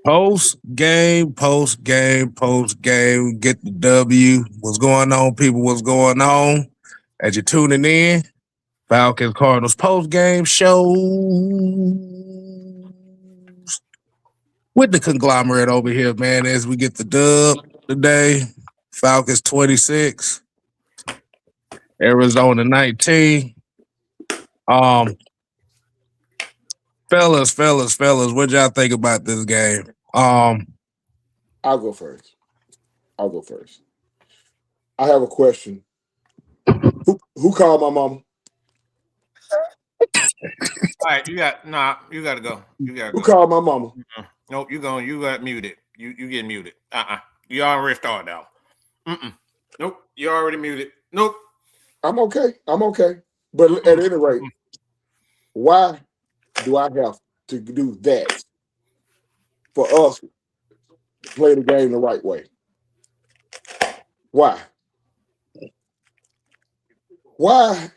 Post game, post game, post game. Get the W. What's going on, people? What's going on? As you're tuning in, Falcons Cardinals post game show with the conglomerate over here, man. As we get the dub today, Falcons 26, Arizona 19. Fellas, what y'all think about this game? I'll go first. I have a question. Who called my mama? All right, you got to go. Who called my mama? Nope, you got muted. You get muted. You already started out. Nope, you already muted. Nope. I'm okay. But at any rate, why do I have to do that for us to play the game the right way? Why? I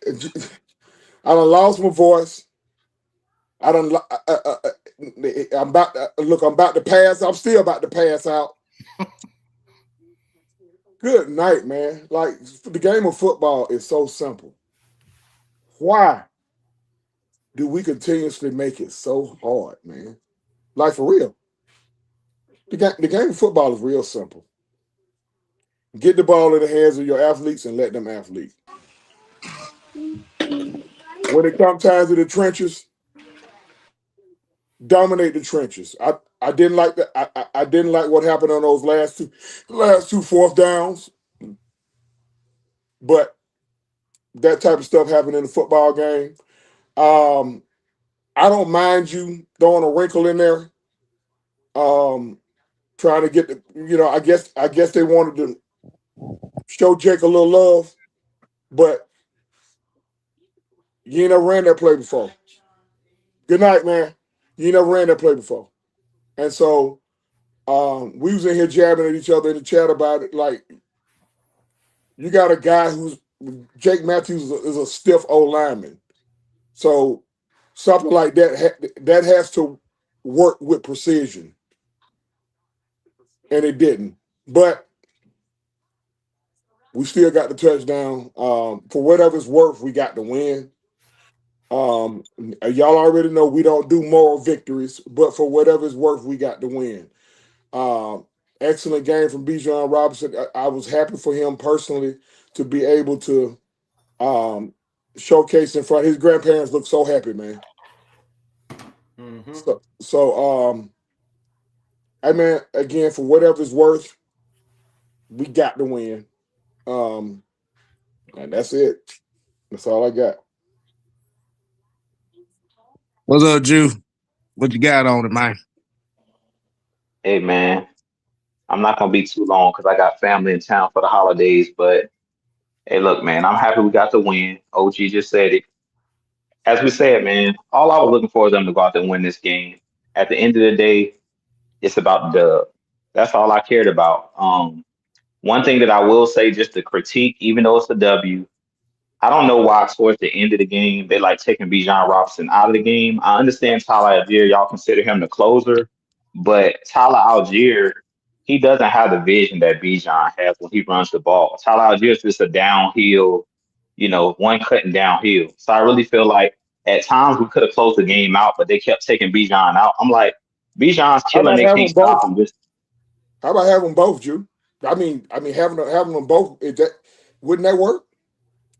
done lost my voice. I'm about to pass. I'm still about to pass out. Good night, man. Like, the game of football is so simple. Why do we continuously make it so hard, man? Like, for real. The game of football is real simple. Get the ball in the hands of your athletes and let them athlete. When it comes time to the trenches, dominate the trenches. I didn't like that. I didn't like what happened on those last two fourth downs. But that type of stuff happened in the football game. I don't mind you throwing a wrinkle in there. Trying to get I guess they wanted to show Jake a little love, but you ain't never ran that play before. Good night, man. You never ran that play before. And so we was in here jabbing at each other in the chat about it. Like, you got a guy Jake Matthews is a stiff old lineman. So something like that has to work with precision. And it didn't. But we still got the touchdown. For whatever it's worth, we got the win. Y'all already know we don't do moral victories, but for whatever it's worth, we got the win. Excellent game from Bijan Robinson. I was happy for him personally to be able to showcase in front. His grandparents look so happy, man. Mm-hmm. So I mean, again, for whatever it's worth, we got the win. And that's it. That's all I got. What's up, Jew? What you got on it, man? Hey, man. I'm not going to be too long because I got family in town for the holidays. But, hey, look, man, I'm happy we got the win. OG just said it. As we said, man, all I was looking for is them to go out there and win this game. At the end of the day, it's about the dub. That's all I cared about. One thing that I will say, just to critique, even though it's a W, I don't know why towards the end of the game they like taking Bijan Robinson out of the game. I understand Tyler Algier, y'all consider him the closer, but Tyler Algier, he doesn't have the vision that Bijan has when he runs the ball. Tyler Algier is just a downhill, one cutting downhill. So I really feel like at times we could have closed the game out, but they kept taking Bijan out. I'm like, Bijan's killing. They can't stop him. How about having both, Drew? I mean, having them both. Wouldn't that work?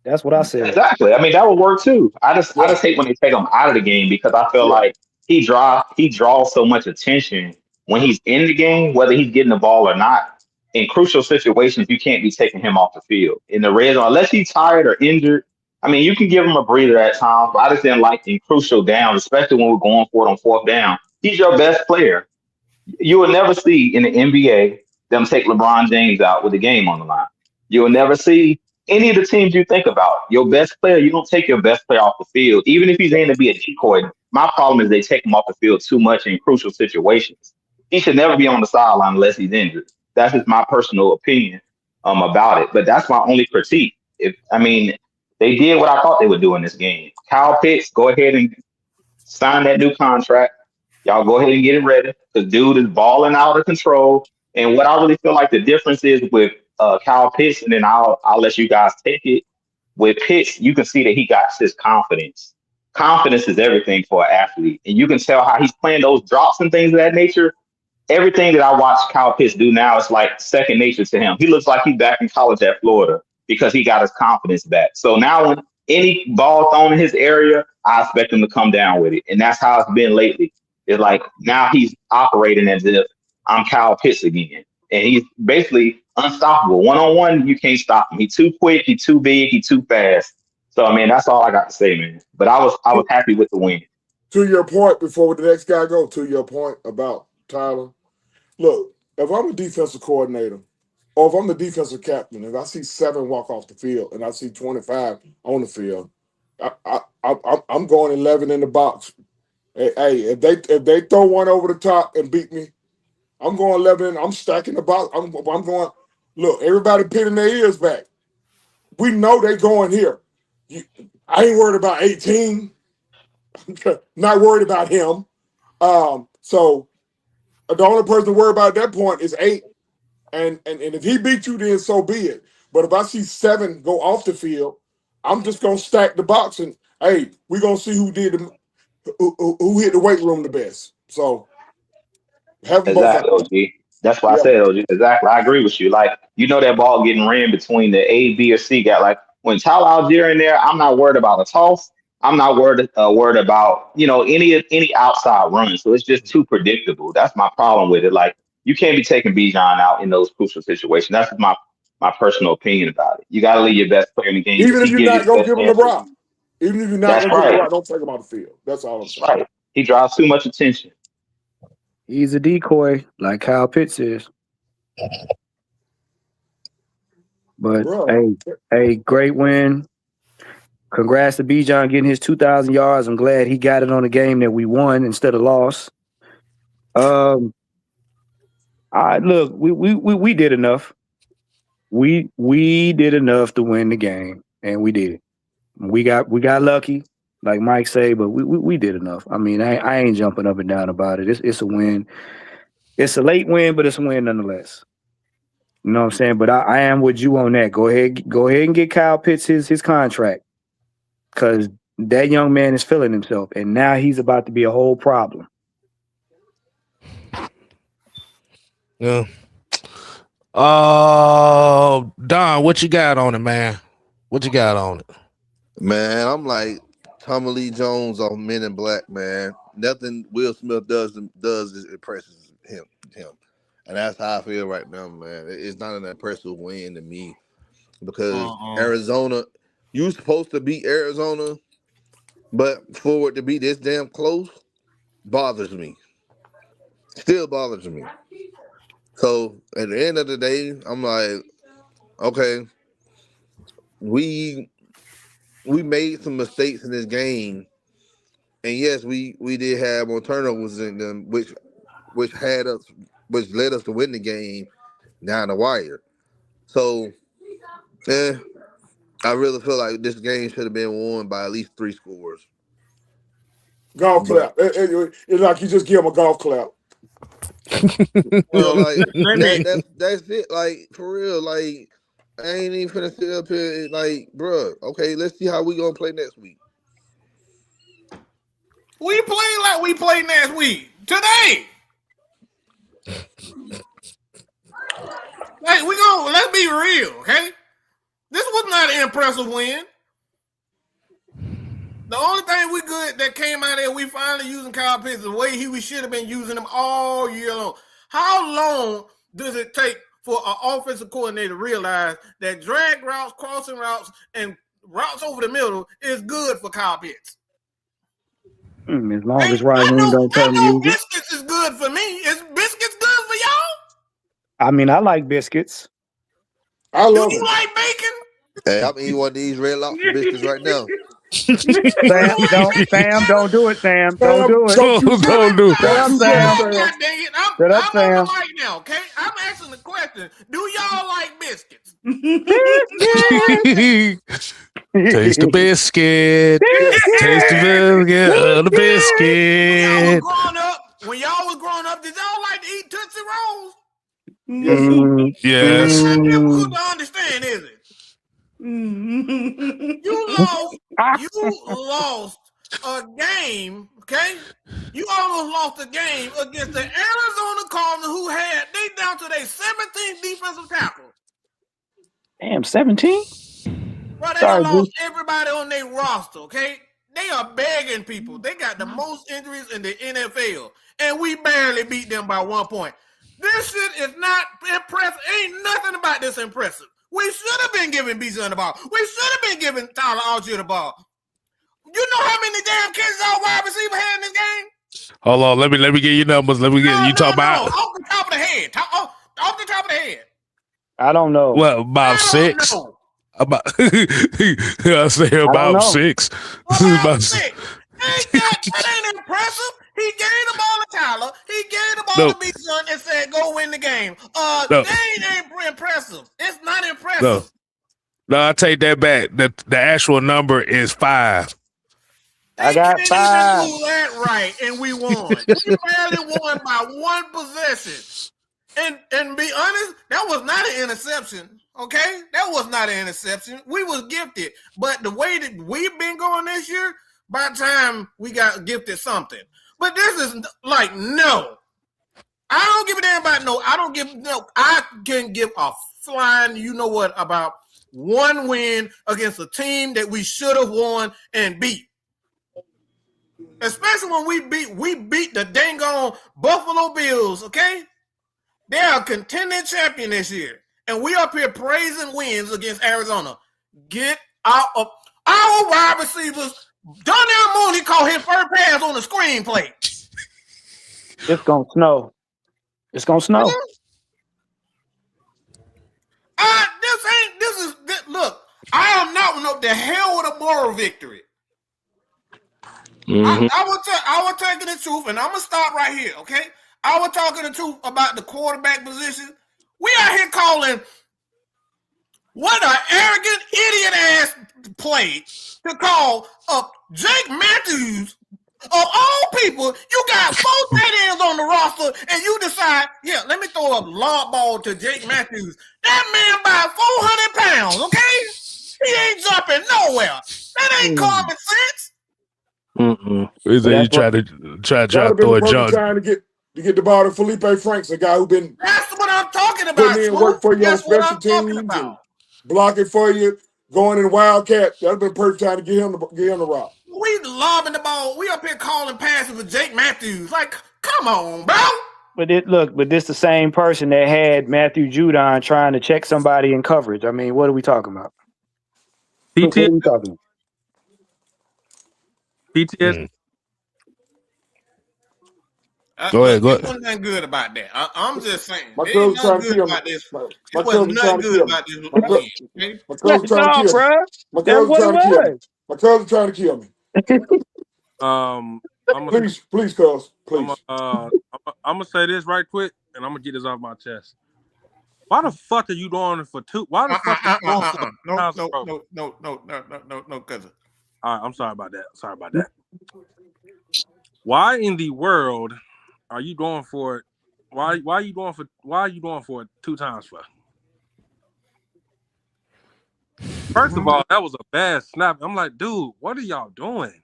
That's what I said. Exactly. I mean, that would work too. I just hate when they take him out of the game because I feel like he draws so much attention when he's in the game, whether he's getting the ball or not. In crucial situations, you can't be taking him off the field. In the red zone, unless he's tired or injured, I mean, you can give him a breather at times, but I just didn't like in crucial downs, especially when we're going for it on fourth down. He's your best player. You will never see in the NBA them take LeBron James out with the game on the line. You will never see any of the teams you think about. Your best player, you don't take your best player off the field, even if he's aimed to be a decoy. My problem is they take him off the field too much in crucial situations. He should never be on the sideline unless he's injured. That's just my personal opinion about it. But that's my only critique. They did what I thought they would do in this game. Kyle Pitts, go ahead and sign that new contract. Y'all go ahead and get it ready. The dude is balling out of control. And what I really feel like the difference is with Kyle Pitts, and then I'll let you guys take it. With Pitts, you can see that he got his confidence. Confidence is everything for an athlete, and you can tell how he's playing those drops and things of that nature. Everything that I watch Kyle Pitts do now is like second nature to him. He looks like he's back in college at Florida because he got his confidence back. So now when any ball thrown in his area, I expect him to come down with it. And that's how it's been lately. It's like now he's operating as if I'm Kyle Pitts again. And he's basically unstoppable. One-on-one, you can't stop him. He's too quick, he's too big, he's too fast. So I mean, that's all I got to say, man. But I was happy with the win. To your point, before the next guy go, to your point about Tyler, look, if I'm a defensive coordinator or if I'm the defensive captain and I see 7 walk off the field and I see 25 on the field, I'm going 11 in the box. Hey, if they throw one over the top and beat me, I'm going 11. I'm stacking the box. I'm going. Look, everybody pinning their ears back. We know they going here. I ain't worried about 18. Not worried about him. So the only person to worry about at that point is 8. And if he beats you, then so be it. But if I see 7 go off the field, I'm just gonna stack the box and hey, we're gonna see who who hit the weight room the best. So have them Exactly, both. OG. That's why I said, OG. Exactly. I agree with you. Like, that ball getting ran between the A, B, or C guy. Like, when Tyler Algier in there, I'm not worried about a toss. I'm not worried about, any outside run. So it's just too predictable. That's my problem with it. Like, you can't be taking Bijan out in those crucial situations. That's my personal opinion about it. You got to leave your best player in the game. Even if you're not going to give him the rock. Even if you're not going to give him the rock, don't take him out of the field. That's all I'm saying. Right. He draws too much attention. He's a decoy, like Kyle Pitts is. But hey, great win. Congrats to Bijan getting his 2,000 yards. I'm glad he got it on a game that we won instead of lost. Look, we did enough. We did enough to win the game, and we did. We got lucky, like Mike say, but we did enough. I mean, I ain't jumping up and down about it. It's a win. It's a late win, but it's a win nonetheless. You know what I'm saying? But I am with you on that. Go ahead and get Kyle Pitts his contract, because that young man is feeling himself, and now he's about to be a whole problem. Yeah. Don, what you got on it, man? What you got on it? Man, I'm like Tommy Lee Jones on Men in Black, man. Nothing Will Smith does impresses him. And that's how I feel right now, man. It's not an impressive win to me because Arizona, you supposed to beat Arizona, but for it to be this damn close bothers me. Still bothers me. So at the end of the day, I'm like, okay, we made some mistakes in this game, and yes, we did have more turnovers in them, which led us to win the game down the wire. So, I really feel like this game should have been won by at least 3 scores. Golf clap. It's like you just give him a golf clap. Well, like that's it. Like for real. Like I ain't even finna sit up here. Like, bruh. Okay, let's see how we gonna play next week. We play like we played next week today. Like let's be real, okay? This was not an impressive win. The only thing we good that came out of there, we finally using Kyle Pitts the way we should have been using him all year long. How long does it take for an offensive coordinator to realize that drag routes, crossing routes, and routes over the middle is good for Kyle Pitts? As long as Ryan don't tell me use it. Biscuits is good for me. Is biscuits good for y'all? I mean, I like biscuits. I love Do you them. like bacon? Hey, I'm eating one of these Red Lobster biscuits right now. Sam, don't do it, Sam. Don't do it. Don't do it. Shut up, Sam. God dang it. I'm on the mic now, okay? I'm asking the question. Do y'all like biscuits? Taste the biscuit. Taste the biscuit. The biscuit. Growing up, when y'all was growing up, did y'all like to eat Tootsie Rolls? Yes, sir. Yes. It's not difficult to understand, is it? You lost a game, okay? You almost lost a game against the Arizona Cardinals, who they down to their 17th defensive tackle. Damn, 17? Well, they Sorry, done lost Goose. everybody on their roster, okay? They are begging people. They got the most injuries in the NFL, and we barely beat them by 1 point. This shit is not impressive. Ain't nothing about this impressive. We should have been giving Bijan the ball. We should have been giving Tyler Algier the ball. You know how many damn catches our wide receiver had in this game? Hold on, let me get your numbers. Let me get you talk about off the top of the head. Off the top of the head. I don't know. Well, about 6. About I say about 6. About 6. That ain't impressive. He gave the ball to Tyler. He gave the ball to Bijan and said, "Go win the game." That ain't impressive. It's not impressive. No, I take that back. The actual number is 5. I got 5. Even do that right, and we won. We barely won by 1 possession. And be honest, that was not an interception. Okay, that was not an interception. We was gifted, but the way that we've been going this year, by the time we got gifted something. But this is like, no. I don't give a damn about no. I can give a flying, you know what, about 1 win against a team that we should have won and beat. Especially when we beat the dang on Buffalo Bills, okay? They are a contending champion this year. And we up here praising wins against Arizona. Get out of our wide receivers. Donnell Mooney caught his first pass on the screenplay. It's gonna snow. It's gonna snow. Look, I am not the hell with a moral victory. Mm-hmm. I was taking the truth, and I'm gonna stop right here, okay? I was talking the truth about the quarterback position. We out here calling what an arrogant idiot ass play to call up Jake Matthews. Of all people, you got 4 tight ends on the roster, and you decide, yeah, let me throw a lob ball to Jake Matthews. That man by 400 pounds, okay? He ain't jumping nowhere. That ain't common sense. You try to throw a jump. Trying to get the ball to Felipe Franks, a guy who been that's what I'm talking about. Putting in work for you on special teams and blocking for you, going in Wildcat. That'd been perfect time to get him the rock. We lobbing the ball. We up here calling passes with Jake Matthews. Like, come on, bro. But this the same person that had Matthew Judon trying to check somebody in coverage. I mean, what are we talking about? PTS. Go ahead. There wasn't nothing good about that. I'm just saying. My cousin's trying to kill me. My cousin's trying to kill me. My cousin's trying to kill me. My cousin's trying to kill me. My cousin's trying to kill me. Please, cuz. Please. I'm gonna say this right quick, and I'm gonna get this off my chest. Why the fuck are you going for 2? Why the fuck are you going for No, cousin. All right, I'm sorry about that. Why in the world are you going for it? Why are you going for it 2 times for? First of all, that was a bad snap. I'm like, dude, what are y'all doing?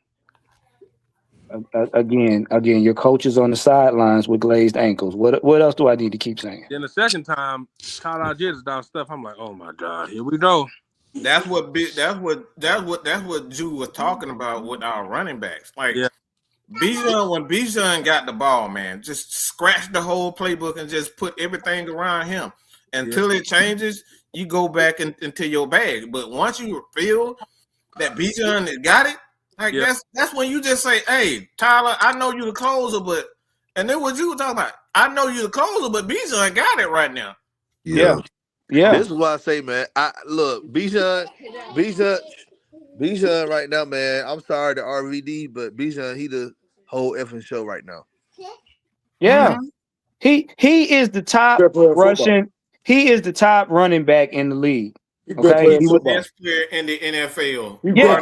Again, your coach is on the sidelines with glazed ankles. What else do I need to keep saying? Then the second time, Tyler Algier is down stuff. I'm like, oh my God, here we go. That's what Jew was talking about with our running backs. Like, yeah. When Bijan got the ball, man, just scratch the whole playbook and just put everything around him until it changes. You go back into your bag. But once you feel that Bijan got it, like that's when you just say, "Hey, Tyler, I know you the closer, but," and then what you were talking about, I know you the closer, but Bijan got it right now. Yeah. This is why I say, man. Look, Bijan right now, man. I'm sorry to RVD, but Bijan, he the whole effing show right now. Yeah, he is the top Russian. He is the top running back in the league. Okay, he was the best player in the NFL. Yeah.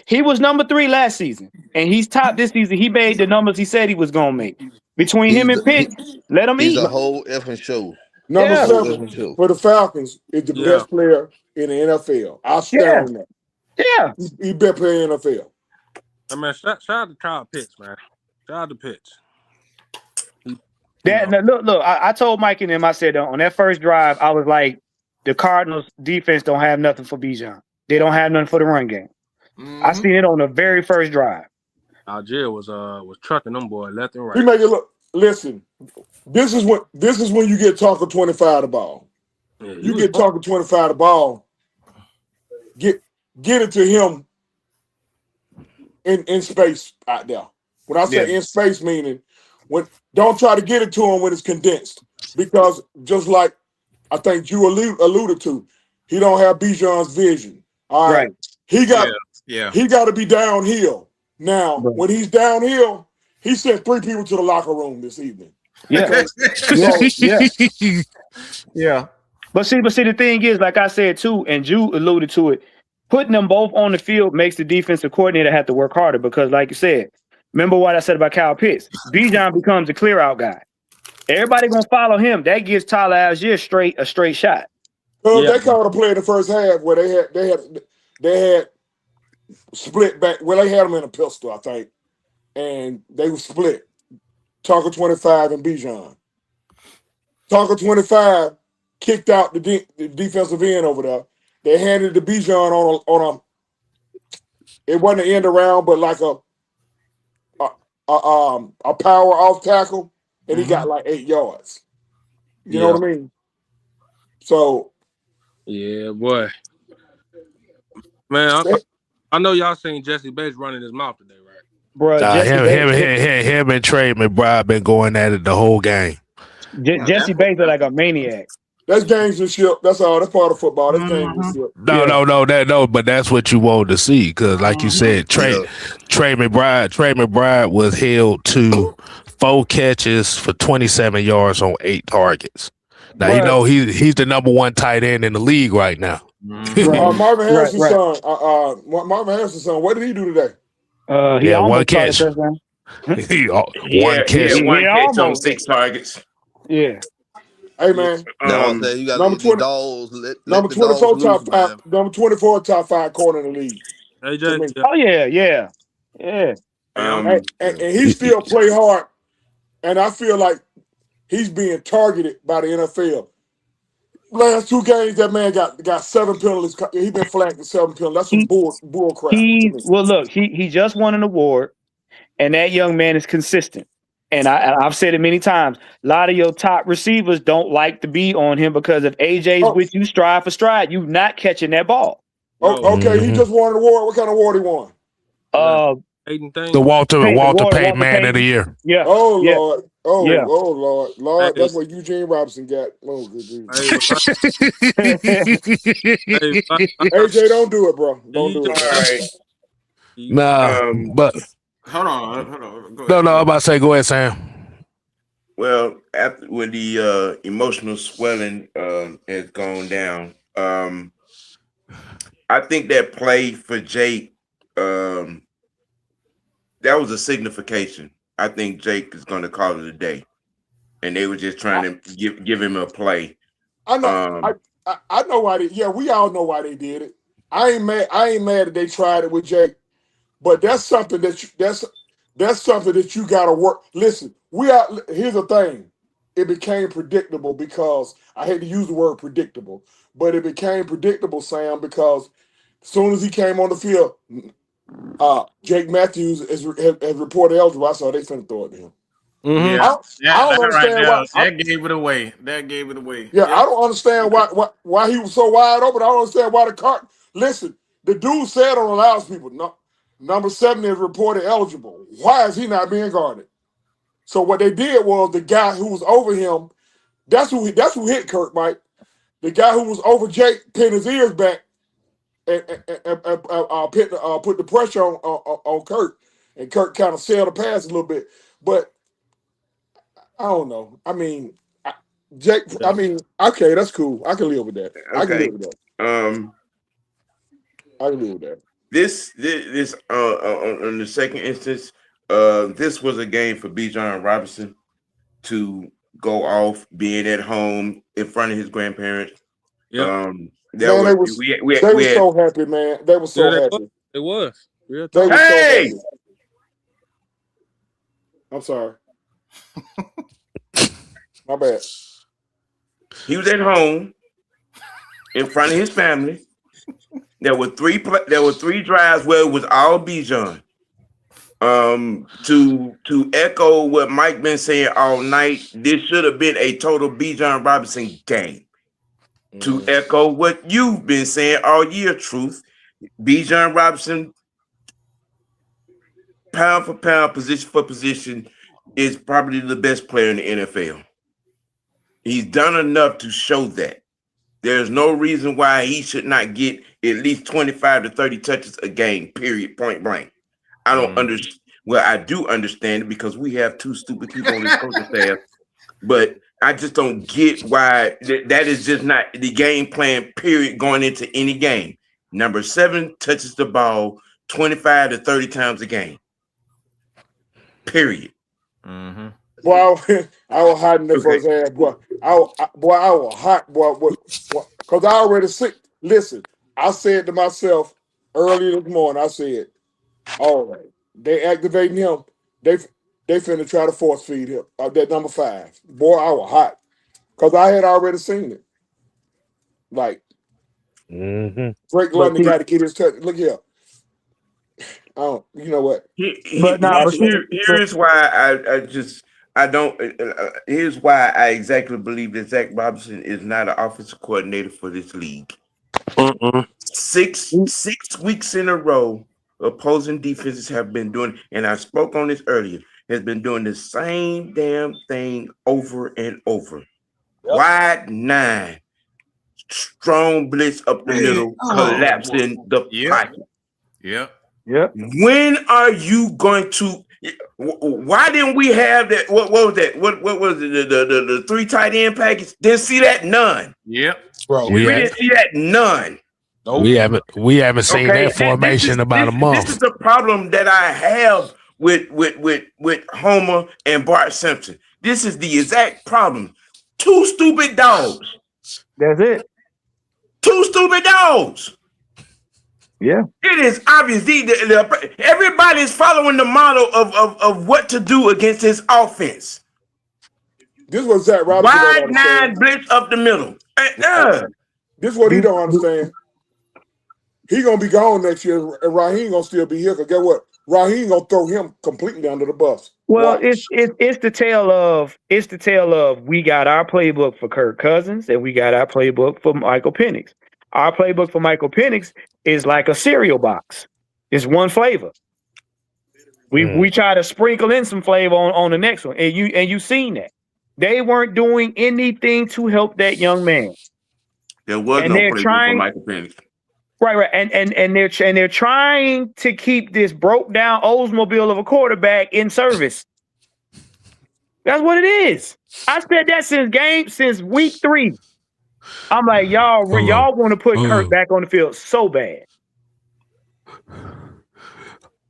He was number 3 last season. and he's top this season. He made the numbers he said he was gonna make. Between him and Pitts, let him He's eat. a whole effing show. Number Yeah. 7 for the Falcons is the best player in the NFL. I'll stand on that. Yeah. He's best player in the NFL. I mean, shout out to Kyle Pitts, man. Shout out to Pitts. Look, I told Mike and him, I said on that first drive, I was like, the Cardinals defense don't have nothing for Bijan. They don't have nothing for the run game. I seen it on the very first drive. Algier was trucking them boys left and right. He make it look. Listen, this is when you get Taco 25 the ball. Yeah, you get Taco 25 the ball. Get it to him in space out there. When I say in space, meaning don't try to get it to him when it's condensed, because just like I think you alluded to, he don't have Bijan's vision. All right. He got to be downhill. Now, when he's downhill, he sent 3 people to the locker room this evening. Yeah. Yeah. But see, the thing is, like I said too, and Drew alluded to it, putting them both on the field makes the defensive coordinator have to work harder because, like you said, remember what I said about Kyle Pitts? Bijan becomes a clear out guy. Everybody gonna follow him. That gives Tyler Algier a straight shot. They called a play in the first half where they had split back. Well, they had them in a pistol, I think, and they were split. Taco 25 and Bijan. Taco 25 kicked out the defensive end over there. They handed it to Bijan on a. It wasn't an end around, but like a power off tackle, and he got like 8 yards. You know what I mean? So. Yeah, boy. Man, I know y'all seen Jesse Bates running his mouth today, right? Bro, him and Trey McBride been going at it the whole game. Jesse Bates is like a maniac. That's gamesmanship. That's all. That's part of football. That's gamesmanship. No, but that's what you wanted to see because, like you said, Trey McBride was held to 4 catches for 27 yards on 8 targets. Now you know he's the number 1 tight end in the league right now. Marvin Harrison's son. Marvin Harrison's son. What did he do today? He one catch. One catch on 6 targets. Yeah. Hey man, you got number 20 dogs. Number 24 top 5. Number 24 top 5 corner in the league. AJ. Oh yeah. And he still play hard, and I feel like he's being targeted by the NFL. Last 2 games, that man got 7 penalties. He been flagged for 7 penalties. That's some bull crap. He just won an award, and that young man is consistent. And I've said it many times. A lot of your top receivers don't like to be on him because if AJ's with you stride for stride, you not catching that ball. Okay, he just won an award. What kind of award he won? The Walter Payton Man of the Year. Yeah. Oh Lord. Oh Lord. That's what Eugene Robinson got. Oh good Jesus. AJ, don't do it, bro. Don't do it. All right. Nah, but hold on. Go ahead. No, I'm about to say, go ahead, Sam. Well, when the emotional swelling has gone down, I think that play for Jake, that was a signification. I think Jake is going to call it a day, and they were just trying to give him a play. I know. I know why they. Yeah, we all know why they did it. I ain't mad that they tried it with Jake, but that's something that's something that you got to work. Listen, here's the thing. It became predictable because I hate to use the word predictable, but it became predictable, Sam, because as soon as he came on the field, Jake Matthews has reported eligible. I saw they finna throw it to him. I don't understand why. That gave it away. Yeah, I don't understand why he was so wide open. I don't understand why listen, the dude said on the loudspeaker, no, number 7 is reported eligible. Why is he not being guarded? So what they did was the guy who was over him, that's who hit Kirk, Mike. The guy who was over Jake pinned his ears back and put the pressure on Kirk, and Kirk kind of sailed the pass a little bit. But I don't know. I mean, Jake. I mean, okay, that's cool. I can live with that. Okay. I can live with that. This on the second instance, this was a game for Bijan Robinson to go off, being at home in front of his grandparents. Yep. They were so happy, man. They were so happy. It was. Real They talk. were so happy. I'm sorry. My bad. He was at home in front of his family. There were three drives where it was all Bijan. To echo what Mike been saying all night, this should have been a total Bijan Robinson game. To echo what you've been saying all year, Truth, Bijan Robinson, pound for pound, position for position, is probably the best player in the NFL. He's done enough to show that. There's no reason why he should not get at least 25 to 30 touches a game, period, point blank. I don't understand. Well, I do understand it because we have two stupid people on this coaching staff, but I just don't get why that is just not the game plan, period, going into any game. Number 7 touches the ball 25 to 30 times a game, period. Mm-hmm. Boy, I was hot in the first half. Boy, I was hot, boy, because I already sick. Listen, I said to myself earlier this morning, I said, all right, they activating him. They finna try to force feed him. That number 5. Boy, I was hot because I had already seen it. Like, Drake London got to get his touch. Look here. You know what? Here's why here's why I exactly believe that Zach Robinson is not an offensive coordinator for this league. 6 weeks in a row, opposing defenses have been doing, and I spoke on this earlier, has been doing the same damn thing over and over. Yep. Wide 9, strong blitz up the middle, collapsing the pocket. Yep. When are you going to? Why didn't we have that? What was that? What was it? The 3 tight end package? Didn't see that, none. Yep. Bro, we didn't see that, none. Nope. We haven't seen that formation about a month. This is the problem that I have with Homer and Bart Simpson. This is the exact problem. 2 stupid dogs. That's it. 2 stupid dogs. Yeah. It is obvious. Everybody's following the model of what to do against his offense. This was Zach Robinson. Wide 9 blitz up the middle. This is what he don't understand. He gonna be gone next year, and Raheem gonna still be here. Cause guess what? Raheem gonna throw him completely under the bus. Well, it's the tale of we got our playbook for Kirk Cousins and we got our playbook for Michael Penix. Our playbook for Michael Penix is like a cereal box. It's one flavor. We try to sprinkle in some flavor on the next one, and you seen that they weren't doing anything to help that young man. There was no playbook for Michael Penix. Right, and they're trying to keep this broke down Oldsmobile of a quarterback in service. That's what it is. I said that since week 3. I'm like, y'all want to put Kirk back on the field so bad.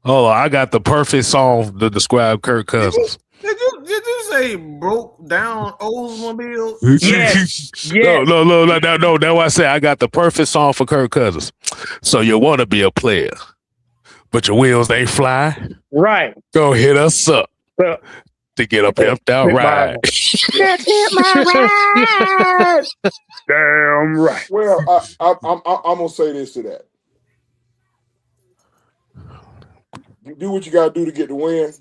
Oh, I got the perfect song to describe Kirk Cousins. Did you say broke down Oldsmobile? Yes. No. That's why I say I got the perfect song for Kirk Cousins. So you want to be a player, but your wheels ain't fly. Right. Go hit us up to get a pimped out ride. Let's hit my ride. Damn right. Well, I'm gonna say this to that. You do what you gotta do to get the win.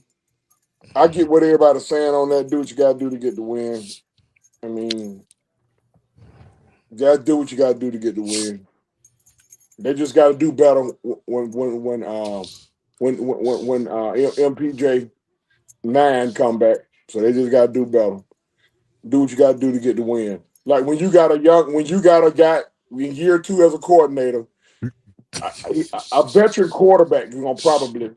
I get what everybody's saying on that. Do what you gotta do to get the win. I mean, you gotta do what you gotta do to get the win. They just gotta do better when MPJ 9 come back. So they just gotta do better. Do what you gotta do to get the win. Like when you got a guy in year 2 as a coordinator, a veteran quarterback is gonna probably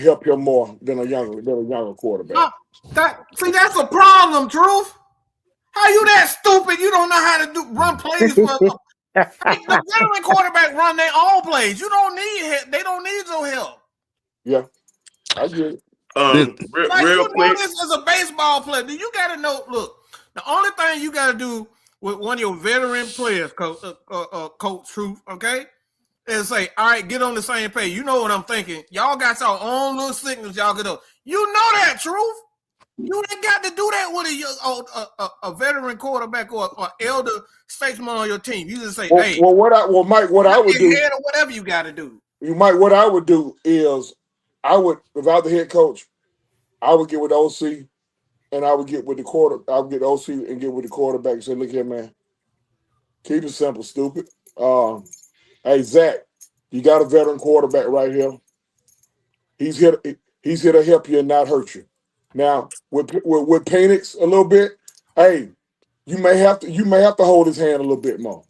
help him more than a younger quarterback. That's a problem, Truth. How you that stupid? You don't know how to run plays for The veteran quarterback run their own plays. You don't need help. They don't need no help. Yeah, I get it. Like real you quick. know this as a baseball player. You got to know. Look, the only thing you got to do with one of your veteran players, Coach Truth, okay, is say, all right, get on the same page. You know what I'm thinking. Y'all got your own little signals. Y'all get up. You know that, Truth. You ain't got to do that with a veteran quarterback or elder statesman on your team. You just say, hey, Mike, what I would do, or whatever you got to do. What I would do is, without the head coach, I would get with the OC, and I would get with the I would get the OC and get with the quarterback and say, look here, man, keep it simple, stupid. Hey, Zach, you got a veteran quarterback right here. He's here to help you and not hurt you. Now, with Penix a little bit, hey, you may have to hold his hand a little bit more.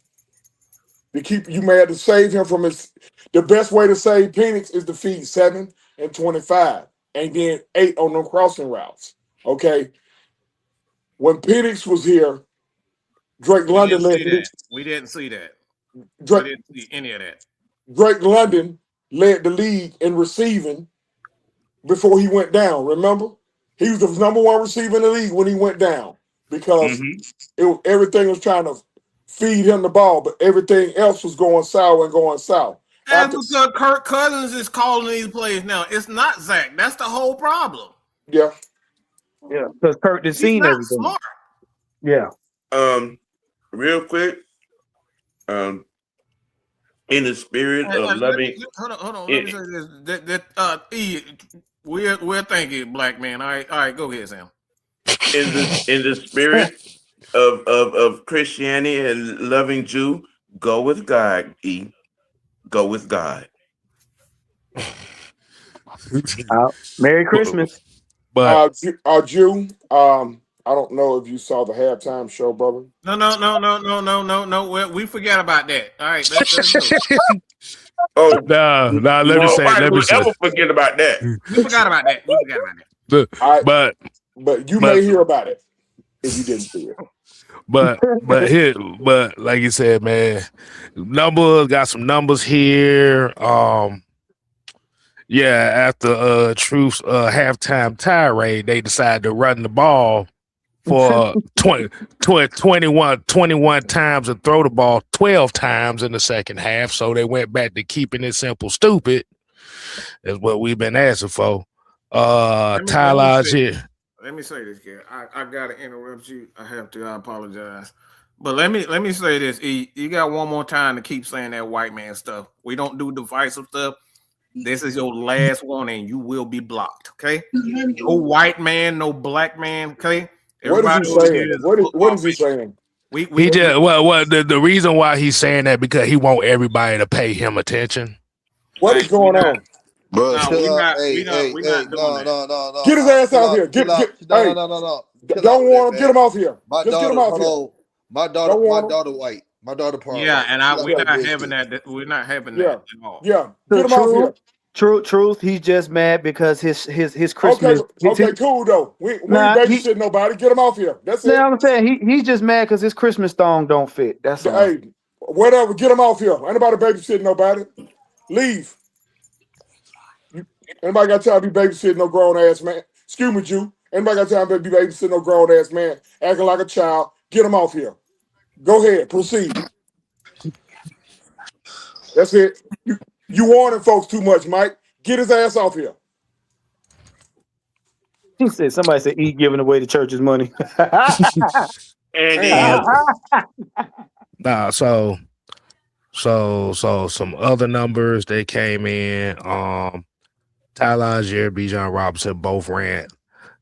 You may have to save him from his. The best way to save Penix is to feed 7 and 25, and then 8 on them crossing routes. Okay. When Penix was here, Drake London led. We didn't see that. Drake, we didn't see any of that. Drake London led the league in receiving before he went down. Remember, he was the number 1 receiver in the league when he went down because everything was trying to feed him the ball, but everything else was going sour and going south. And because Kirk Cousins is calling these plays now, it's not Zach. That's the whole problem. Yeah. Yeah, because Kirk has seen everything. Smart. Yeah. Real quick, in the spirit of loving. Hold on. Let me say this. We're thinking, black man. All right, go ahead, Sam. In the spirit of Christianity and loving Jew, go with God. Go with God. Merry Christmas. But Jew, I don't know if you saw the halftime show, brother. No. We forget about that. All right, let's Oh no. Let me say. Ever forget about that? We forgot about that. But you may hear about it if you didn't see it. But like you said, man, got some numbers here. After Truth's halftime tirade, they decided to run the ball for 21 times and throw the ball 12 times in the second half. So they went back to keeping it simple, stupid. Is what we've been asking for. Tyler's here. Let me say this, kid. I gotta interrupt you. I have to. I apologize. But let me say this. You got one more time to keep saying that white man stuff. We don't do divisive stuff. This is your last one, and you will be blocked. Okay? No white man, no black man. Okay? What is he saying? What is he saying? The reason why he's saying that because he want everybody to pay him attention. What is going on? Bro, we're not doing that. Get his ass out here. No. Don't want him. Get him off here. Get him off here. My daughter white. My daughter part. Yeah, and we're not having that. We're not having that at all. Yeah, get him off here. Truth. He's just mad because his Christmas. Okay, cool though. We ain't babysitting nobody. Get him off here. That's it. Yeah, I'm saying he's just mad because his Christmas thong don't fit. That's all. Hey, whatever. Get him off here. Ain't nobody babysitting nobody. Leave. Anybody got time to be babysitting no grown ass man? Excuse me, Jew. Anybody got time to be babysitting no grown ass man acting like a child? Get him off here. Go ahead. Proceed. That's it. You warning folks too much, Mike. Get his ass off here. He said somebody said he giving away the church's money. So some other numbers that came in. Tyler Algier, Bijan Robinson both ran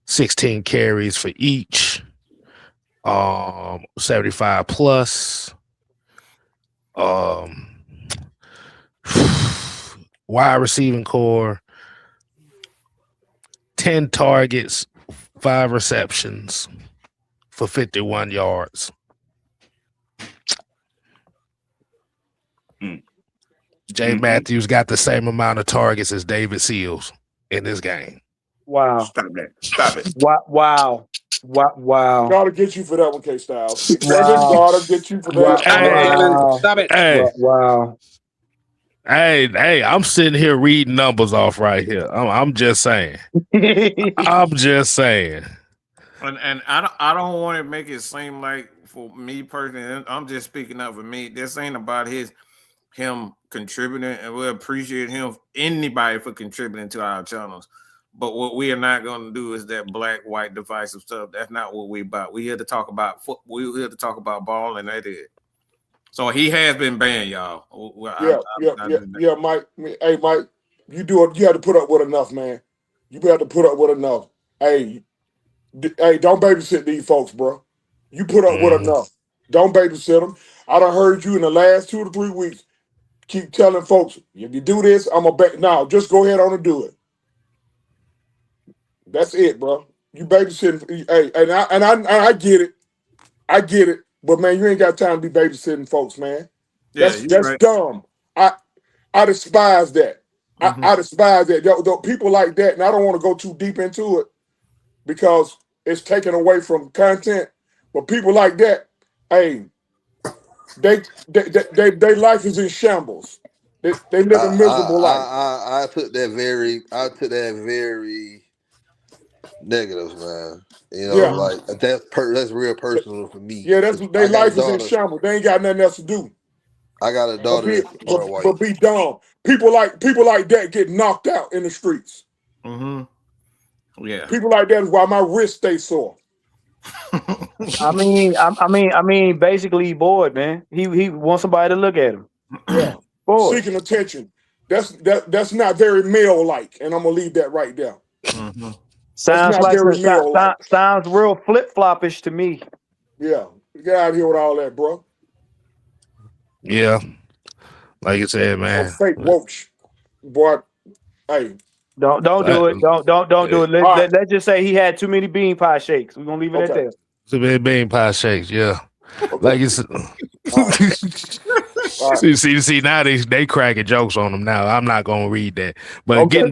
16 carries for each. 75 plus. Wide receiving core, 10 targets, 5 receptions for 51 yards. Jay Matthews got the same amount of targets as David Seals in this game. Wow. Stop that. Stop it. Wow. Wow. Gotta get you for that one, K Styles. Wow. Gotta get you for that. Wow. Stop it. Hey, Wow. hey, I'm sitting here reading numbers off right here. I'm just saying. I'm just saying. And I don't want to make it seem like for me personally, I'm just speaking up for me. This ain't about him contributing, and we appreciate anybody for contributing to our channels. But what we are not going to do is that black, white, divisive stuff. That's not what we about. We here to talk about we here to talk about ball, and that is. So he has been banned, y'all. Yeah, Mike. Hey, Mike, you have to put up with enough, man. You have to put up with enough. Hey, don't babysit these folks, bro. You put up with enough. Don't babysit them. I done heard you in the last 2 to 3 weeks keep telling folks, if you do this, I'm a back. No, just go ahead on and do it. That's it, bro. You babysitting. Hey, and I get it. I get it. But man, you ain't got time to be babysitting folks, man. That's right. Dumb. I despise that. I despise that. People like that, and I don't want to go too deep into it because it's taken away from content. But people like that, hey, their life is in shambles. They live a miserable life. I took that very negative, man. You know, like that's real personal for me. Yeah, their life is in shambles. They ain't got nothing else to do. I got a daughter, but be dumb. People like that get knocked out in the streets. Yeah. People like that is why my wrist stays sore. I mean, basically, he bored, man. He wants somebody to look at him. Yeah, bored. Seeking attention. That's not very male-like, and I'm gonna leave that right there. Sounds real flip-floppish to me. Yeah, get out of here with all that, bro. Yeah, like you said, man. Fake woke, boy. Hey, don't do it. Don't do it. Let's just say he had too many bean pie shakes. We're gonna leave it at that. Too many bean pie shakes. Yeah, like you said. See, now they cracking jokes on them. Now I'm not gonna read that, but getting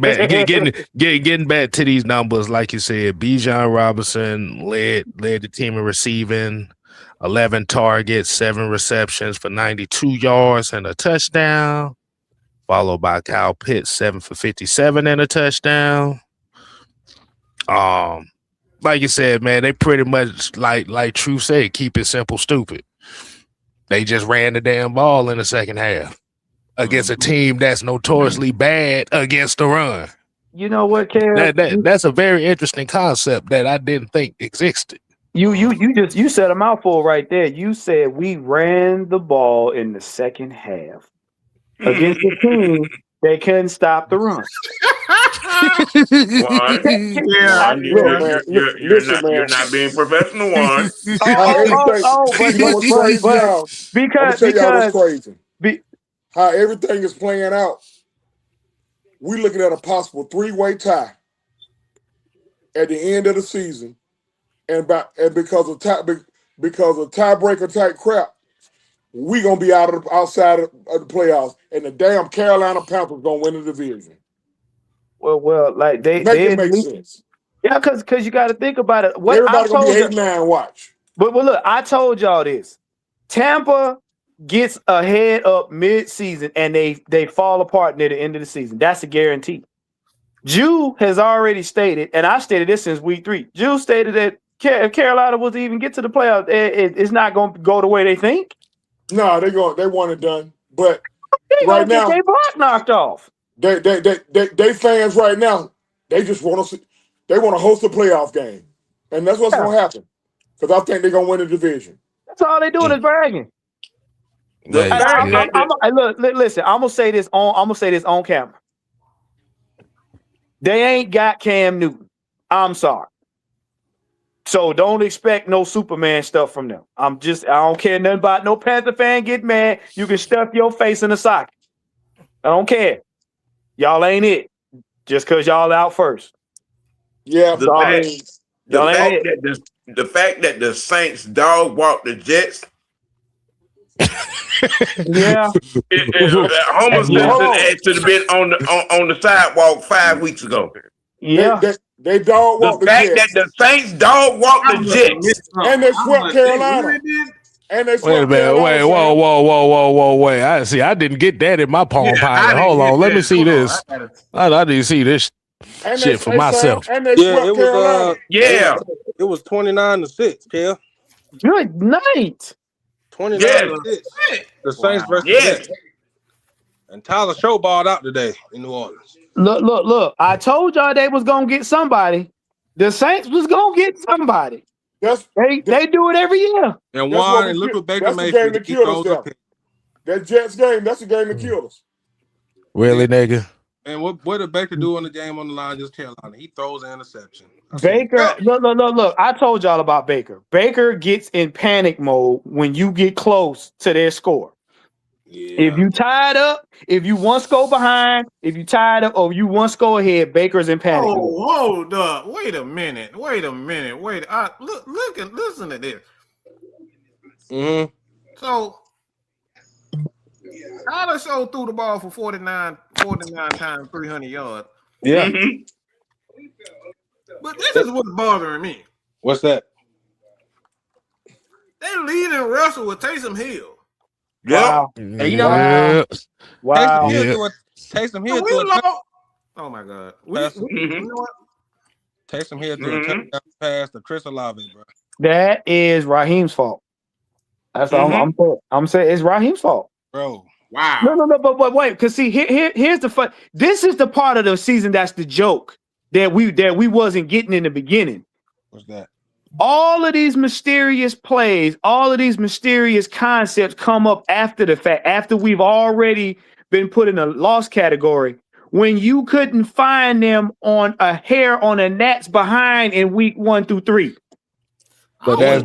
back to these numbers, like you said, Bijan Robinson led the team in receiving, 11 targets, 7 receptions for 92 yards and a touchdown, followed by Kyle Pitts, 7 for 57 and a touchdown. Like you said, man, they pretty much like True said, keep it simple, stupid. They just ran the damn ball in the second half against a team that's notoriously bad against the run. You know what, Kev? That's a very interesting concept that I didn't think existed. You said a mouthful right there. You said we ran the ball in the second half against the team they couldn't stop the run. You're not being professional. How everything is playing out. We looking at a possible 3-way tie at the end of the season, and because of tiebreaker type crap, we gonna be outside of the playoffs, and the damn Carolina Panthers gonna win the division. Well, like they make sense. Yeah, because you got to think about it. Everybody gonna be 8-9. Watch. But look, I told y'all this. Tampa gets a head up mid-season, and they fall apart near the end of the season. That's a guarantee. Jew has already stated, and I stated this since week 3. Jew stated that if Carolina was to even get to the playoffs, it's not going to go the way they think. No, they want it done. But right now, they block knocked off. They fans right now, they just want to host a playoff game, and that's what's going to happen. Because I think they're going to win the division. That's all they doing is bragging. Listen, I'm gonna say this on camera. They ain't got Cam Newton. I'm sorry. So don't expect no Superman stuff from them. I don't care nothing about no Panther fan get mad. You can stuff your face in a socket. I don't care. Y'all ain't it. Just because y'all out first. Yeah, the fact that the Saints dog walked the Jets. Yeah. Homer's should have been on the sidewalk 5 weeks ago. Yeah. They dog The walked the fact that Jets. the Saints dog walked the Jets. And they swept Carolina. And they Wait a swept minute. Carolina. Wait, whoa. Wait. I didn't get that in my Palm Pilot. Hold on. Let me see this. I didn't see this and shit for myself. And they Yeah, swept it Carolina. was. Yeah. It was 29-6, Kel. Good night. 29-6. The Saints versus the Yes. Jets. And Tyler Show balled out today in New Orleans. Look. I told y'all they was gonna get somebody. The Saints was gonna get somebody. They do it every year. And won, and look what Baker that's the Mayfield game that he killed throws us. up. That Jets game, that's the game that killed us. Really, nigga? And what did Baker do on the game on the line? Just Carolina. He throws an interception. Baker, look. I told y'all about Baker. Baker gets in panic mode when you get close to their score. Yeah. If you tied up, if you once go behind, if you tied up, or you once go ahead, Baker's in panic mode. Hold up. Wait a minute. Listen to this. Mm-hmm. So Tyler Show threw the ball for 49 times, 300 yards. Yeah. Mm-hmm. But this is what's bothering me. What's that? They leading Russell with Taysom Hill. Wow. Hey, you know Wow. Taysom Hill threw a oh my God. you know what? Taysom Hill threw a touchdown pass to Chris Olave, bro. That is Raheem's fault. That's what I'm saying. It's Raheem's fault, bro. Wow. No, but wait, because see, here's the fun. This is the part of the season that's the joke that we wasn't getting in the beginning. What's that? All of these mysterious plays, all of these mysterious concepts come up after the fact, after we've already been put in a loss category, when you couldn't find them on a hair on a gnat's behind in week 1 through 3. But that's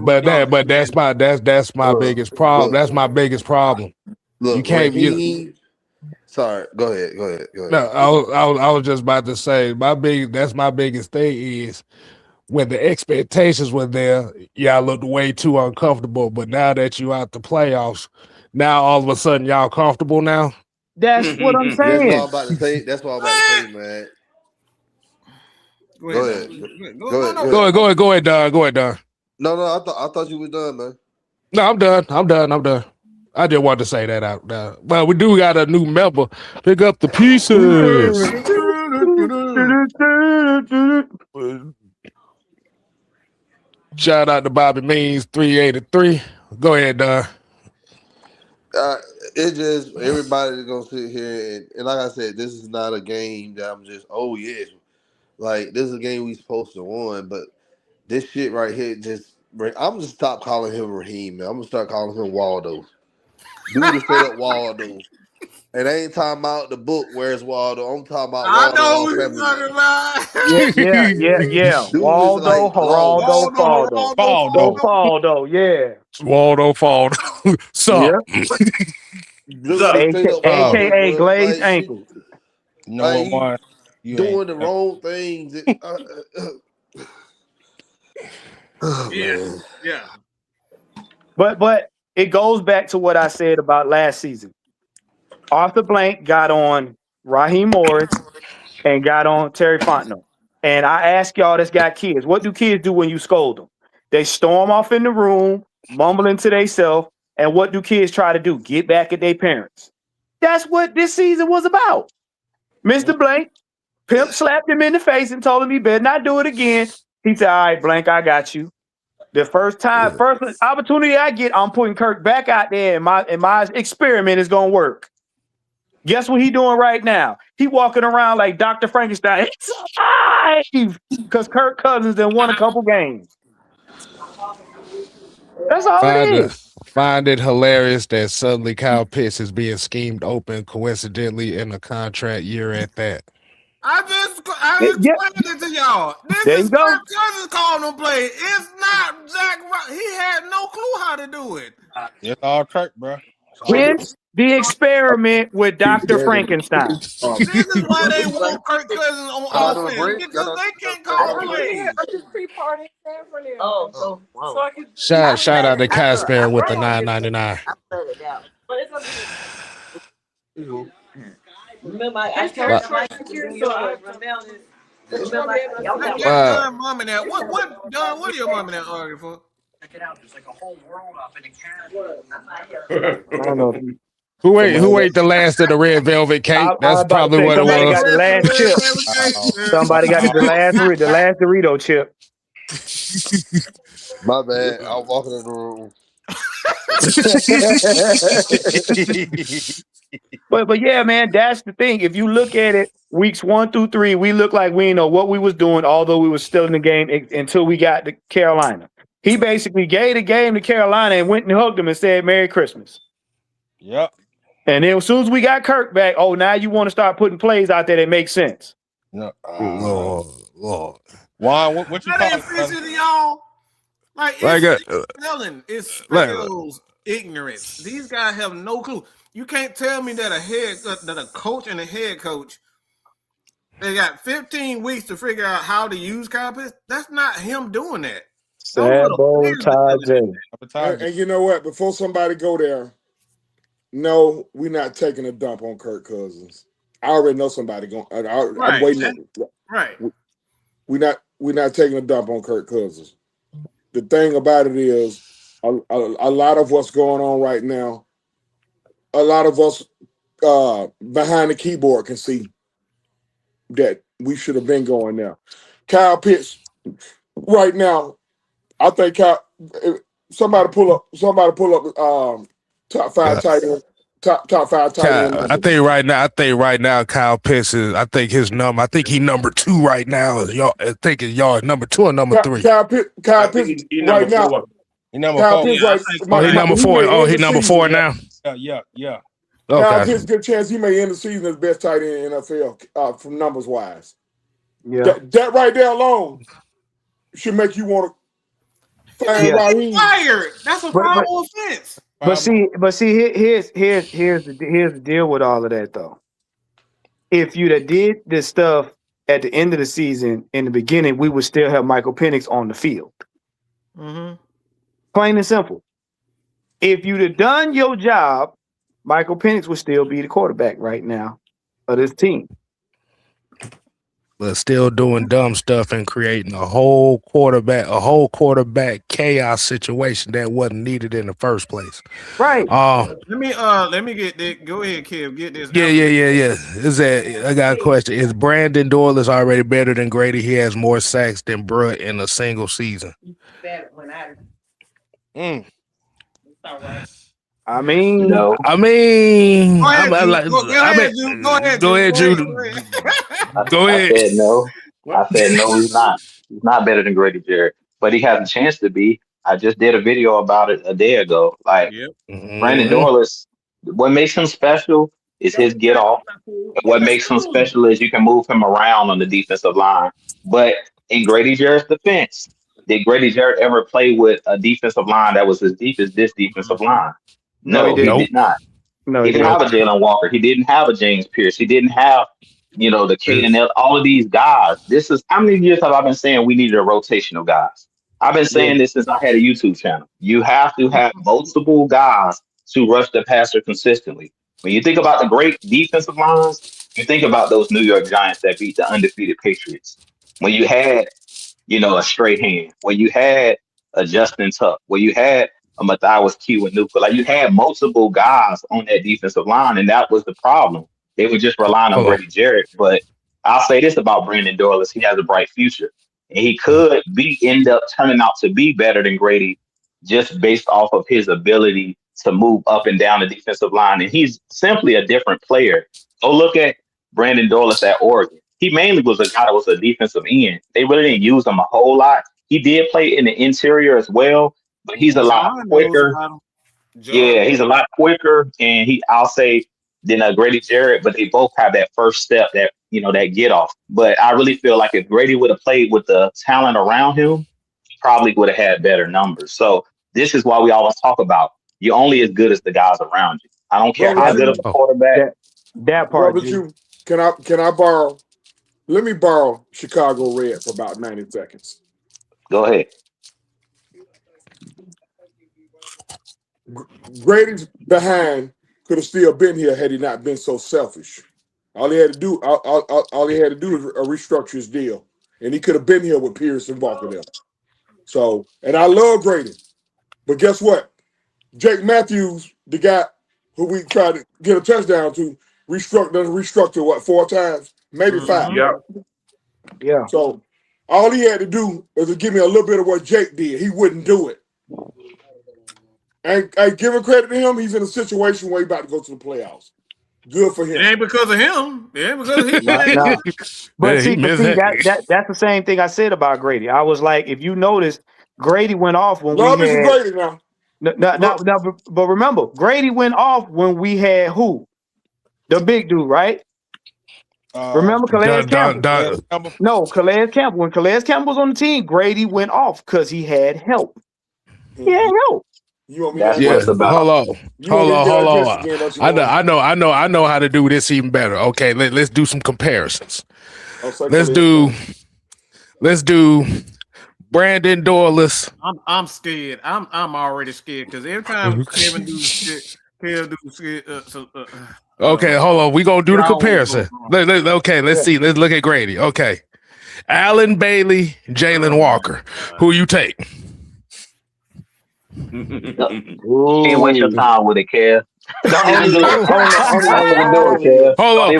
my biggest problem. That's my biggest problem. Look, you can't. Sorry, go ahead. No, I was just about to say that's my biggest thing is when the expectations were there, y'all looked way too uncomfortable. But now that you out the playoffs, now all of a sudden y'all comfortable now. That's what I'm saying. That's what I'm about to say. Man. Go ahead. Go ahead, Don. No, I thought you were done, man. No, I'm done. I just wanted to say that out there. But we do got a new member. Pick up the pieces. Shout out to Bobby Means 383. Go ahead, Don. It just everybody's gonna sit here and like I said, this is not a game that I'm just like this is a game we supposed to win, but this shit right here I'm just stop calling him Raheem, man. I'm gonna start calling him Waldo. Dude is straight up Waldo. And I ain't talking about the book Where's Waldo. I'm talking about Waldo. I know what you're talking about. Yeah. Waldo, Geraldo, Faldo, yeah. Waldo, Faldo. Sup? AKA glazed ankles. No one. Doing the wrong things. Yeah. But it goes back to what I said about last season. Arthur Blank got on Raheem Morris and got on Terry Fontenot. And I ask y'all that's got kids, what do kids do when you scold them? They storm off in the room, mumbling to themselves, and what do kids try to do? Get back at their parents. That's what this season was about. Mr. Blank, Pimp slapped him in the face and told him he better not do it again. He said, all right, Blank, I got you. The first opportunity I get, I'm putting Kirk back out there, and my experiment is going to work. Guess what he doing right now? He walking around like Dr. Frankenstein. It's alive! Because Kirk Cousins done won a couple games. That's all it is. Find it hilarious that suddenly Kyle Pitts is being schemed open coincidentally in a contract year at that. I just explained it to y'all. This is Kirk Cousins calling them play. It's not Zach. He had no clue how to do it. It's all Kirk, bro. Hence the experiment with Dr. Frankenstein. This is why they want Kirk Cousins on offense because they can't call plays. Shout out to Casper with the $9.99. Remember, I told Mike to do yours. Let John mom and that. What John? What are your mom and that arguing for? Check it out. There's like a whole world up in the I don't know. Who ate the last of the red velvet cake? That's probably what it somebody was. got the last chip. Somebody got the last Dorito chip. My bad. I was walking in the room. But yeah, man, that's the thing. If you look at it, weeks 1 through 3, we look like we didn't know what we was doing, although we was still in the game until we got to Carolina. He basically gave the game to Carolina and went and hugged him and said, "Merry Christmas." Yep. And then as soon as we got Kirk back, oh, now you want to start putting plays out there that make sense. No. Lord. Juan, what you That ain't call it? fishing to y'all. Like it's spells ignorance. These guys have no clue. You can't tell me that a coach and a head coach, they got 15 weeks to figure out how to use Kyle Pitts. That's not him doing that. And you know what? Before somebody go there, no, we're not taking a dump on Kirk Cousins. I already know somebody going. I'm waiting. Right. We're not taking a dump on Kirk Cousins. The thing about it is, a lot of what's going on right now, a lot of us behind the keyboard can see that we should have been going there. Kyle Pitts, right now, I think somebody pull up top 5 tight end. Top 5 tight end. I think right now, Kyle Pitts is. I think his number. I think he number 2 right now. I think it's y'all number 2 or number 3. Kyle Pitts right now. He number 4. He number 4. Oh, he number 4 now. Yeah. Kyle Okay. Pitts, good chance he may end the season as best tight end in the NFL from numbers wise. Yeah, that right there alone should make you want to fired. That's a foul offense. But see, here's the deal with all of that though. If you'd have did this stuff at the end of the season, in the beginning, we would still have Michael Penix on the field. Mm-hmm. Plain and simple. If you'd have done your job, Michael Penix would still be the quarterback right now of this team. But still doing dumb stuff and creating a whole quarterback chaos situation that wasn't needed in the first place. Right. Let me get this. Go ahead, Kev. Get this. Yeah. I got a question. Is Brandon Doyle already better than Grady? He has more sacks than Brutt in a single season. I mean, Go ahead, Jude. Go ahead. I said no, he's not. He's not better than Grady Jarrett, but he has a chance to be. I just did a video about it a day ago. Like Brandon Doyle what makes him special is his get off. What makes him special is you can move him around on the defensive line. But in Grady Jarrett's defense, did Grady Jarrett ever play with a defensive line that was as deep as this defensive line? No, he did not. No, he didn't have a Jalen Walker. He didn't have a James Pierce. He didn't have, the Caden, all of these guys. This is how many years have I been saying we needed a rotation of guys? I've been saying this since I had a YouTube channel. You have to have multiple guys to rush the passer consistently. When you think about the great defensive lines, you think about those New York Giants that beat the undefeated Patriots. When you had, a straight hand, when you had a Justin Tuck, when you had a Matthias Q and Nuka, like you had multiple guys on that defensive line, and that was the problem. They were just relying on Grady Jarrett. But I'll say this about Brandon Doyle: he has a bright future, and he could end up turning out to be better than Grady, just based off of his ability to move up and down the defensive line. And he's simply a different player. Go look at Brandon Doyle at Oregon. He mainly was a guy that was a defensive end. They really didn't use him a whole lot. He did play in the interior as well, but he's a lot quicker. Yeah, he's a lot quicker, and I'll say, than Grady Jarrett, but they both have that first step, that that get off. But I really feel like if Grady would have played with the talent around him, he probably would have had better numbers. So this is why we always talk about you're only as good as the guys around you. I don't care how good of a quarterback. That part. Can I borrow? Let me borrow Chicago Red for about 90 seconds. Go ahead. Grady's behind could have still been here had he not been so selfish. All he had to do, all he had to do is restructure his deal, and he could have been here with Pierce and Walker there. So, and I love Grady, but guess what? Jake Matthews, the guy who we tried to get a touchdown to, restructure what 4 times, maybe 5. Yeah. So all he had to do was to give me a little bit of what Jake did. He wouldn't do it. And I give him credit to him. He's in a situation where he's about to go to the playoffs. Good for him. It ain't because of him. It ain't because of him. Nah. But Yeah, see, that's the same thing I said about Grady. I was like, if you notice, Grady went off when Love we is had Grady now. No, but remember, Grady went off when we had who? The big dude, right? Remember Calais Campbell? No, Calais Campbell. When Calais Campbell was on the team, Grady went off because he had help. He had help. You want me That's to what it's about. Hold on. I know how to do this even better. Okay, let's do some comparisons. Let's do Brandon Dorless. I'm scared. I'm already scared because every time Kevin do shit, Kevin do shit. Okay, hold on. We gonna do the comparison. Let's see. Let's look at Grady. Okay, Allen Bailey, Jalen Walker. Who you take? Can't waste your time with it, Kev. Don't even do it. Hold on.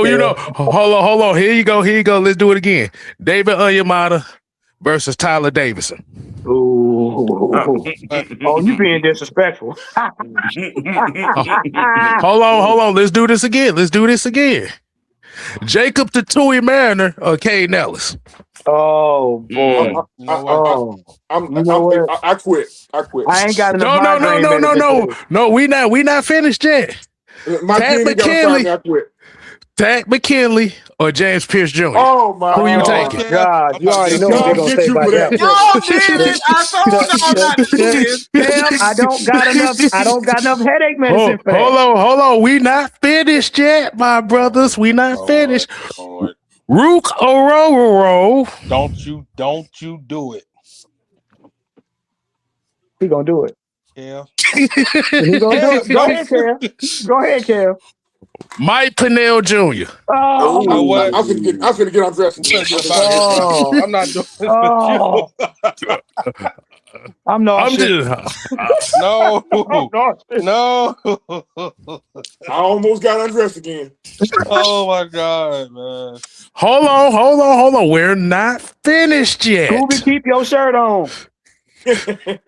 You know. Hold on. Here you go. Let's do it again. David Onyemata versus Tyler Davison. Oh, you being disrespectful. Hold on. Let's do this again. Jacob the Tui Mariner or Caden Ellis? Oh boy. I quit. I ain't got enough. No, we not finished yet. Tad McKinley or James Pierce Jr.? Oh my! Who you taking? God, you already know what they're gonna say about that. Y'all did it. I told y'all not to do this. I don't got enough headache medicine for that. Hold on. We not finished yet, my brothers. We not finished. Rook Ororo. Don't you do it. He gonna do it. Yeah. He gonna do it. Go ahead, Kev. Mike Pennell Jr. Oh, you know what? I'm gonna get undressed. I'm not doing this with you. I'm nauseous. No. I almost got undressed again. Oh my God, man. Hold on. We're not finished yet. Scooby, keep your shirt on. We good.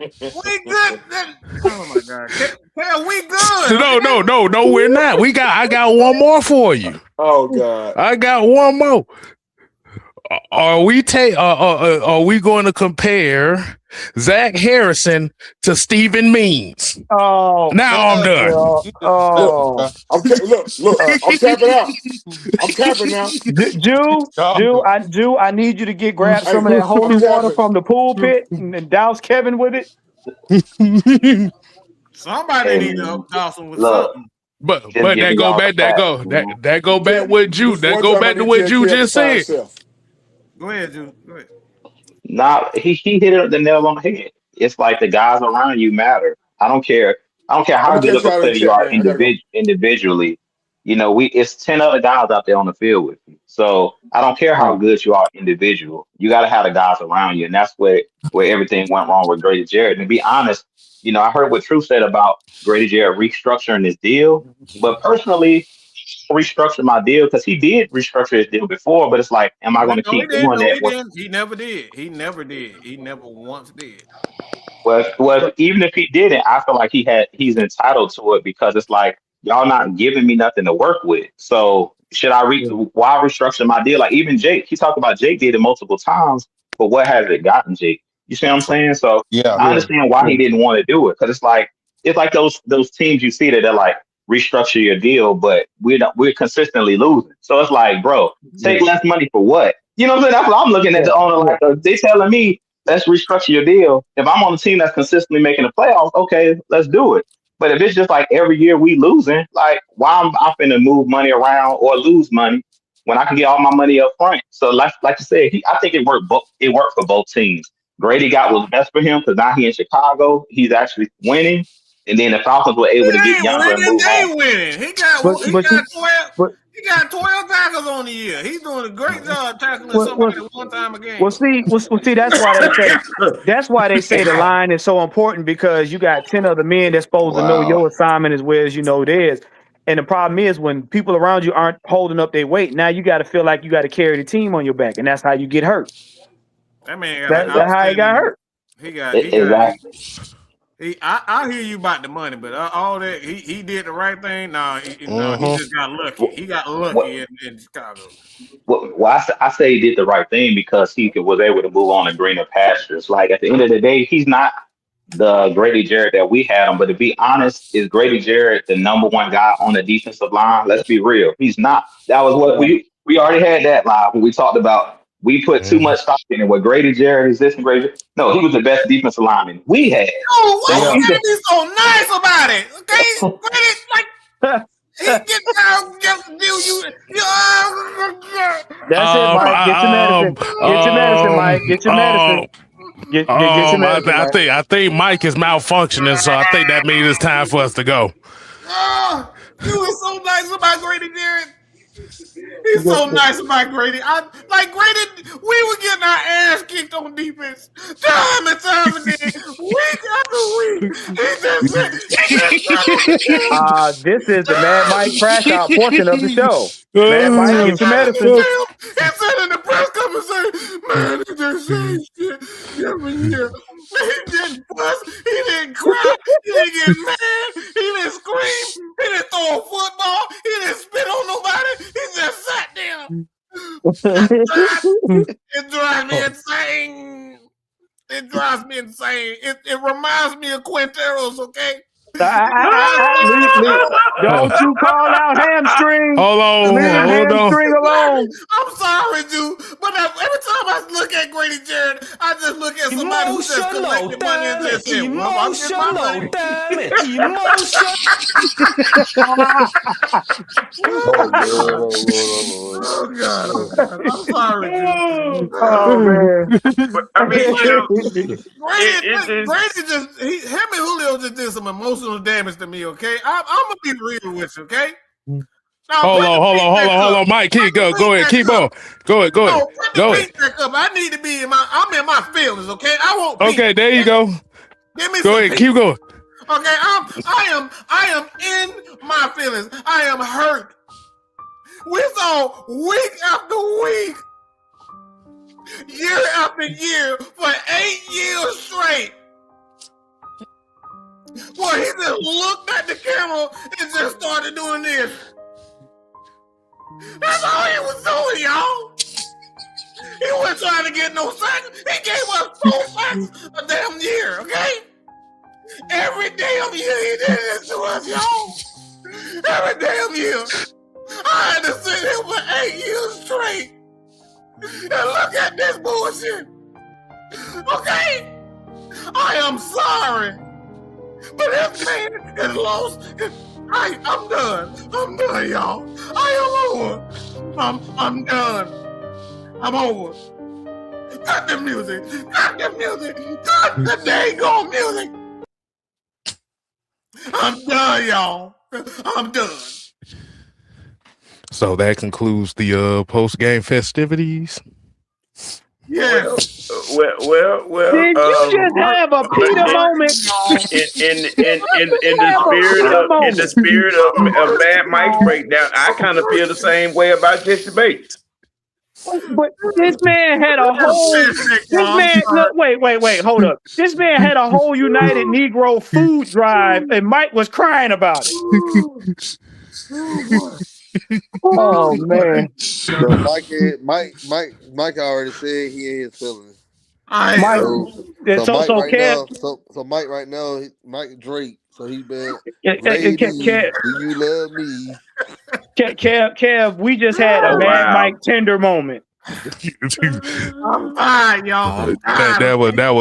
Oh my God. Hell, we good. No, we're not. I got one more for you. Oh God. I got one more. Are we going to compare Zach Harrison to Steven Means? Oh, now I'm done. Oh, I'm tapping out. I'm tapping now. I need you to grab some of that holy water from the pulpit and douse Kevin with it. Somebody need to douse him with something. But that go back what Jude. That go back to what Jude just said. Go ahead, Jude. Go ahead. Nah, he hit the nail on the head. It's like the guys around you matter. I don't care how good of a player you are individually. You know, it's 10 other guys out there on the field with you. So I don't care how good you are individual. You got to have the guys around you, and that's where everything went wrong with Grady Jarrett. And to be honest, you know, I heard what True said about Grady Jarrett restructuring his deal, but personally, restructure my deal because he did restructure his deal before, but it's like, am I going to keep doing that? He never did. He never once did. Well, even if he didn't, I feel like he's entitled to it because it's like y'all not giving me nothing to work with. So should I why restructure my deal? Like even Jake, he talked about Jake did it multiple times, but what has it gotten Jake? You see what I'm saying? So I understand why he didn't want to do it because it's like those teams you see that they're like, restructure your deal, but we're consistently losing. So it's like, bro, take less money for what? You know what I'm saying? That's what I'm looking at the owner. Like they telling me, let's restructure your deal. If I'm on a team that's consistently making the playoffs, okay, let's do it. But if it's just like every year we losing, like why I'm finna move money around or lose money when I can get all my money up front? So like you said, I think it worked for both teams. Grady got what's best for him because now he in Chicago, he's actually winning. And then the Falcons were able to get younger and move on. Winning. He got 12. He got 12 tackles on the year. He's doing a great job tackling somebody one time a game. Well, see, that's why they say the line is so important, because you got 10 other men that's supposed to know your assignment as well as you know theirs. And the problem is when people around you aren't holding up their weight, now you got to feel like you got to carry the team on your back, and that's how you get hurt. That man, that's how he got hurt. I hear you about the money, but all that he did the right thing. He just got lucky. He got lucky in Chicago. Well, I say he did the right thing because he was able to move on to greener pastures. Like at the end of the day, he's not the Grady Jarrett that we had him. But to be honest, is Grady Jarrett the number one guy on the defensive line? Let's be real. He's not. That was what we already had that live when we talked about. We put too much stock in it. What Grady Jarrett is this and Grady? No, he was the best defensive lineman we had. Oh, why you gotta be so nice about it? Okay, Grady, like he gets down, just do you. That's it, Mike. Get your medicine. Get your medicine, Mike. Get your medicine. Get your medicine, I think Mike is malfunctioning, so I think that means it's time for us to go. You were so nice about Grady Jarrett. He's so nice about Grady. Grady, we were getting our ass kicked on defense time and time again, week after week. This is the Mad Mike crash out portion of the show. Mad Mike, get your medicine. He said in the press conference, man, he just said shit every year. He didn't fuss, he didn't cry, he didn't get mad, he didn't scream, he didn't throw a football, he didn't spit on nobody, he just sat down. It drives me insane. It drives me insane. It reminds me of Quinteros, okay? Don't you call out hamstring. Hold on. Hamstring alone. I'm sorry, dude, but every time I look at Grady Jarrett, I just look at somebody who just collected money and just said, Emotional, damn it. Oh, God. I'm sorry, dude. Oh, man. I mean, Grady just, him and Julio just did some emotional damage to me, okay? I'm gonna be real with you, okay? Now, hold on, Mike. Go ahead, keep on. Go ahead. I need to be I'm in my feelings, okay? I won't. Okay, there you go. Give me go ahead, keep going. Okay, I am in my feelings. I am hurt. We saw week after week, year after year, for 8 years straight. Boy, he just looked at the camera and just started doing this. That's all he was doing, y'all. He wasn't trying to get no sacks. He gave us 4 sacks a damn year, okay? Every damn year he did this to us, y'all. Every damn year. I had to sit here for 8 years straight. And look at this bullshit. Okay? I am sorry. But this man is lost. I'm done. I'm done, y'all. I am over. I'm done. I'm over. Cut the music. Cut the music. Cut the daggone music. I'm done, y'all. I'm done. So that concludes the post-game festivities. Yeah. Well. Did you just have a Peter moment? In the spirit of Mad Mike's breakdown, I kind of feel the same way about Jesse Bates. But this man had a whole. Wait, hold up. This man had a whole United Negro food drive, and Mike was crying about it. Oh man! So Mike already said he ain't his feelings. Mike right now, Mike Drake. So he been. Lady, do you love me? Kev, we just had a Mad Mike tender moment. I'm tired, y'all. That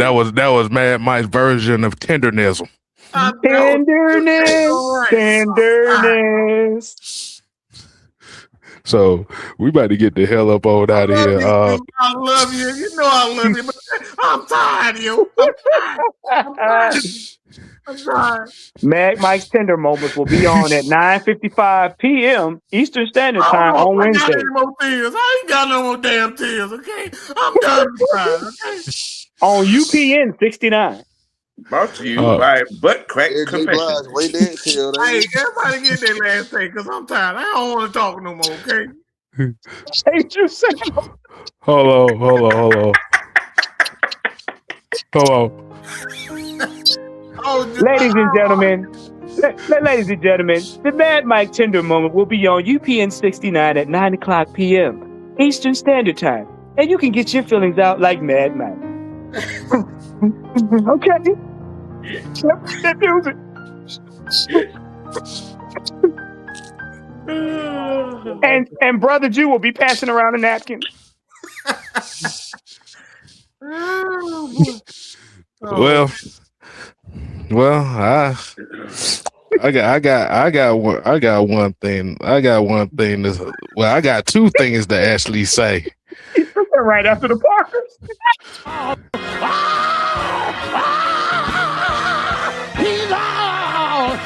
was Mad Mike's version of tendernism. Tenderness. So we about to get the hell up on out of here. I love you. You know I love you, but I'm tired, yo. I'm tired. I'm sorry. Mad Mike's Tender Moments will be on at 9:55 p.m. Eastern Standard Time on I got Wednesday. any more tears. I ain't got no more damn tears, okay? I'm done crying, okay? On UPN 69. Brought to you by Butt Crack J. Confessions. Blige, wait there, chill. Hey, everybody get their last take because I'm tired. I don't want to talk no more, okay? Hey, you say Hold on. Ladies and gentlemen, the Mad Mike Tender Moment will be on UPN 69 at 9 o'clock p.m. Eastern Standard Time. And you can get your feelings out like Mad Mike. Okay? That music. And Brother Jew will be passing around a napkin. Well, I got one thing. I got two things to actually say. Right after the Parkers. He's out!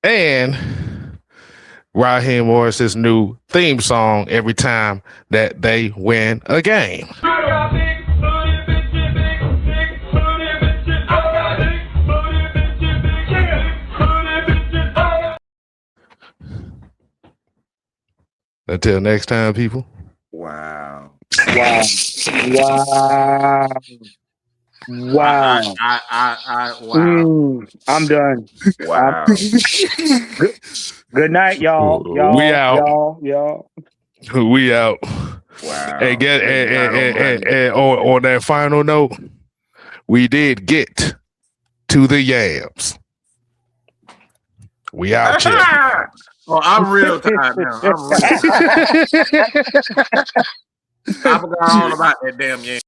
And Raheem Morris's new theme song every time that they win a game. Until next time, people. Wow. Wow. Wow. I'm done. Wow. Good night, y'all. We out. Y'all. We out. Wow. And on that final note, we did get to the yams. We out here. Oh, I'm real tired now. I forgot all about that damn yam.